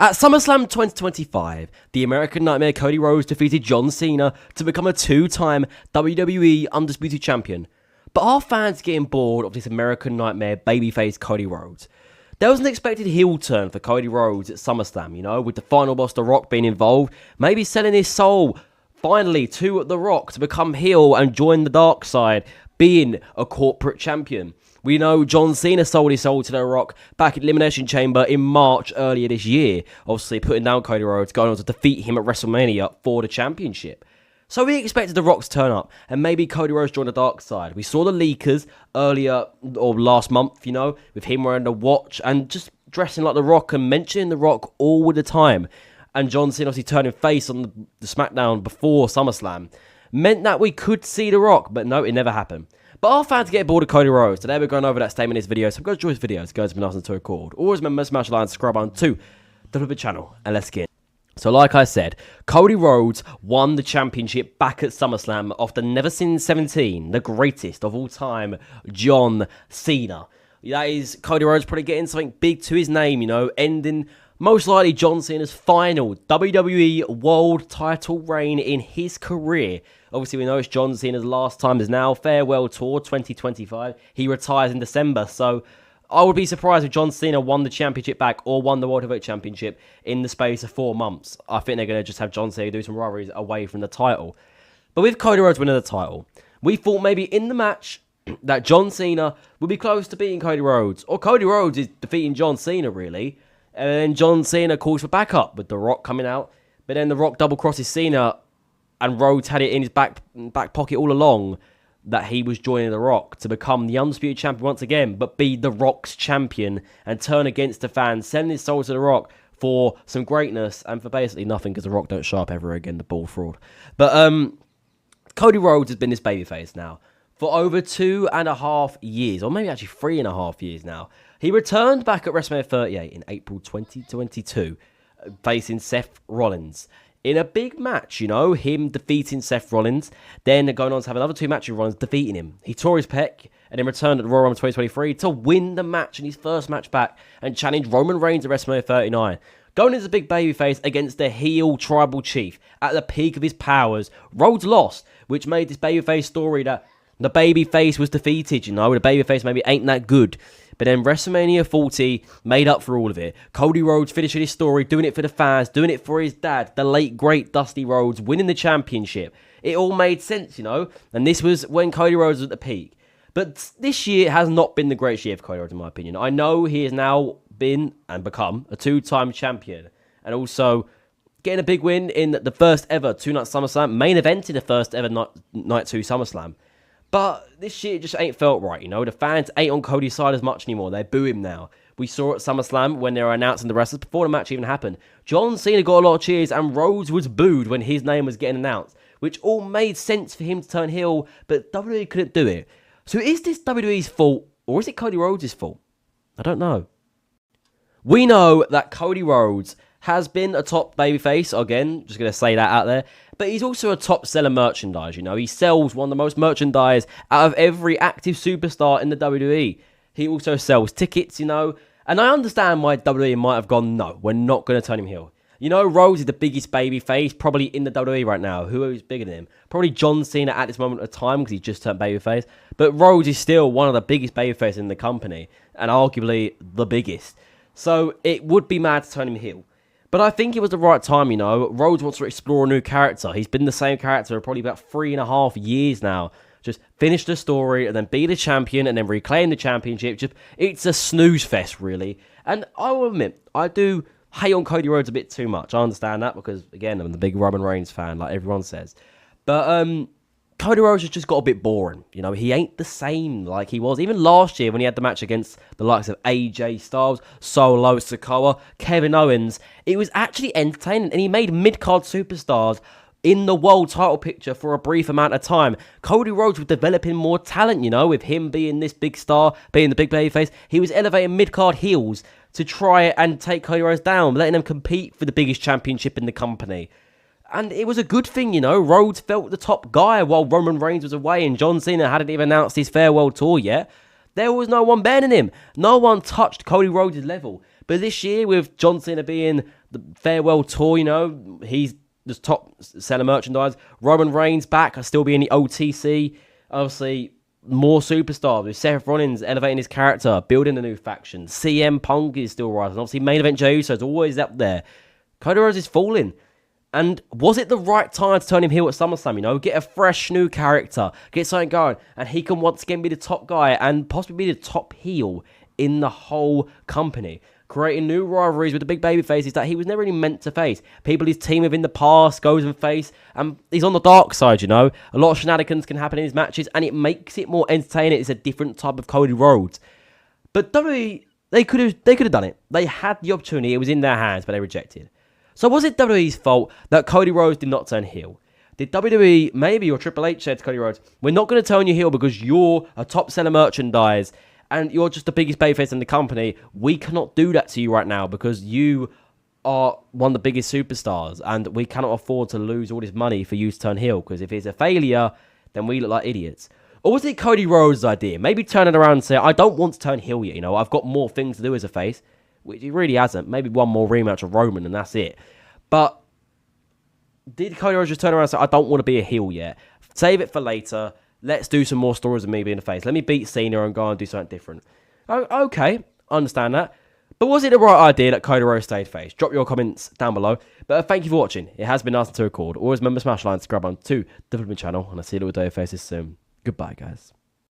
At SummerSlam 2025, the American Nightmare Cody Rhodes defeated John Cena to become a two-time WWE Undisputed Champion. But are fans getting bored of this American Nightmare babyface Cody Rhodes? There was an expected heel turn for Cody Rhodes at SummerSlam, with the final boss The Rock being involved, maybe selling his soul finally to The Rock to become heel and join the dark side, being a corporate champion. We know John Cena sold his soul to The Rock back at Elimination Chamber in March earlier this year, obviously putting down Cody Rhodes, going on to defeat him at WrestleMania for the championship. So we expected The Rock to turn up, and maybe Cody Rhodes join the dark side. We saw the leakers earlier, or last month, with him wearing the watch and just dressing like The Rock and mentioning The Rock all the time. And John Cena obviously turning face on the SmackDown before SummerSlam meant that we could see The Rock, but no, it never happened. But our fans get bored of Cody Rhodes. Today we're going over that statement in this video, so I'm going to enjoy this video. It's going to be nice and to record. Always remember, smash the like and subscribe button to the channel, and let's get in. So like I said, Cody Rhodes won the championship back at SummerSlam after never since 17, the greatest of all time, John Cena. That is Cody Rhodes probably getting something big to his name, ending most likely John Cena's final WWE World title reign in his career. Obviously, we know it's John Cena's last time is now farewell tour 2025. He retires in December, so I would be surprised if John Cena won the championship back or won the World Heavyweight Championship in the space of 4 months. I think they're going to just have John Cena do some rivalries away from the title. But with Cody Rhodes winning the title, we thought maybe in the match that John Cena would be close to beating Cody Rhodes. Or Cody Rhodes is defeating John Cena, really. And then John Cena calls for backup with The Rock coming out. But then The Rock double crosses Cena, and Rhodes had it in his back pocket all along that he was joining The Rock to become the Undisputed Champion once again, but be The Rock's champion and turn against the fans, send his soul to The Rock for some greatness and for basically nothing because The Rock don't show up ever again, the ball fraud. But Cody Rhodes has been this babyface now for over 2.5 years, or maybe actually 3.5 years now. He returned back at WrestleMania 38 in April 2022, facing Seth Rollins in a big match, him defeating Seth Rollins, then going on to have another 2 matches with Rollins, defeating him. He tore his pec and then returned at the Royal Rumble 2023 to win the match in his first match back and challenge Roman Reigns at WrestleMania 39. Going as a big babyface against the heel tribal chief at the peak of his powers, Rhodes lost, which made this babyface story that the babyface was defeated, the babyface maybe ain't that good. But then WrestleMania 40 made up for all of it. Cody Rhodes finishing his story, doing it for the fans, doing it for his dad, the late, great Dusty Rhodes, winning the championship. It all made sense, And this was when Cody Rhodes was at the peak. But this year has not been the greatest year for Cody Rhodes, in my opinion. I know he has now been and become a 2-time champion. And also getting a big win in the first ever 2-night SummerSlam, main event in the first ever Night 2 SummerSlam. But this shit just ain't felt right, The fans ain't on Cody's side as much anymore. They boo him now. We saw at SummerSlam when they were announcing the wrestlers before the match even happened. John Cena got a lot of cheers and Rhodes was booed when his name was getting announced, which all made sense for him to turn heel, but WWE couldn't do it. So is this WWE's fault or is it Cody Rhodes' fault? I don't know. We know that Cody Rhodes has been a top babyface, again, just going to say that out there, but he's also a top seller merchandise, He sells one of the most merchandise out of every active superstar in the WWE. He also sells tickets, and I understand why WWE might have gone, no, we're not going to turn him heel. Rhodes is the biggest babyface probably in the WWE right now. Who is bigger than him? Probably John Cena at this moment of time because he just turned babyface, but Rhodes is still one of the biggest babyfaces in the company, and arguably the biggest. So it would be mad to turn him heel. But I think it was the right time, Rhodes wants to explore a new character. He's been the same character for probably about 3.5 years now. Just finish the story and then be the champion and then reclaim the championship. It's a snooze fest, really. And I will admit, I do hate on Cody Rhodes a bit too much. I understand that because, again, I'm the big Roman Reigns fan, like everyone says. But Cody Rhodes has just got a bit boring. He ain't the same like he was. Even last year when he had the match against the likes of AJ Styles, Solo Sikoa, Kevin Owens, it was actually entertaining. And he made mid-card superstars in the world title picture for a brief amount of time. Cody Rhodes was developing more talent, with him being this big star, being the big babyface. He was elevating mid-card heels to try and take Cody Rhodes down, letting them compete for the biggest championship in the company. And it was a good thing, Rhodes felt the top guy while Roman Reigns was away and John Cena hadn't even announced his farewell tour yet. There was no one better than him. No one touched Cody Rhodes' level. But this year, with John Cena being the farewell tour, you know, he's the top seller merchandise. Roman Reigns back, I still be in the OTC. Obviously, more superstars with Seth Rollins elevating his character, building a new faction. CM Punk is still rising. Obviously, main event Jey Uso is always up there. Cody Rhodes is falling. And was it the right time to turn him heel at SummerSlam, you know? Get a fresh new character, get something going, and he can once again be the top guy and possibly be the top heel in the whole company. Creating new rivalries with the big baby faces that he was never really meant to face. People his team with in the past goes and face, and he's on the dark side, you know? A lot of shenanigans can happen in his matches, and it makes it more entertaining. It's a different type of Cody Rhodes. But WWE, they could have done it. They had the opportunity, it was in their hands, but they rejected. So was it WWE's fault that Cody Rhodes did not turn heel? Did WWE, maybe, or Triple H said to Cody Rhodes, we're not going to turn you heel because you're a top seller merchandise and you're just the biggest babyface in the company. We cannot do that to you right now because you are one of the biggest superstars and we cannot afford to lose all this money for you to turn heel because if it's a failure, then we look like idiots. Or was it Cody Rhodes' idea? Maybe turn it around and say, I don't want to turn heel yet, you know, I've got more things to do as a face. Which he really hasn't. Maybe one more rematch of Roman and that's it. But did Cody Rhodes just turn around and say, I don't want to be a heel yet. Save it for later. Let's do some more stories of me being a face. Let me beat Cena and go and do something different. Okay, I understand that. But was it the right idea that Cody Rhodes stayed face? Drop your comments down below. But thank you for watching. It has been nice to record. Always remember smash like and subscribe on to the channel. And I'll see you little day faces soon. Goodbye, guys.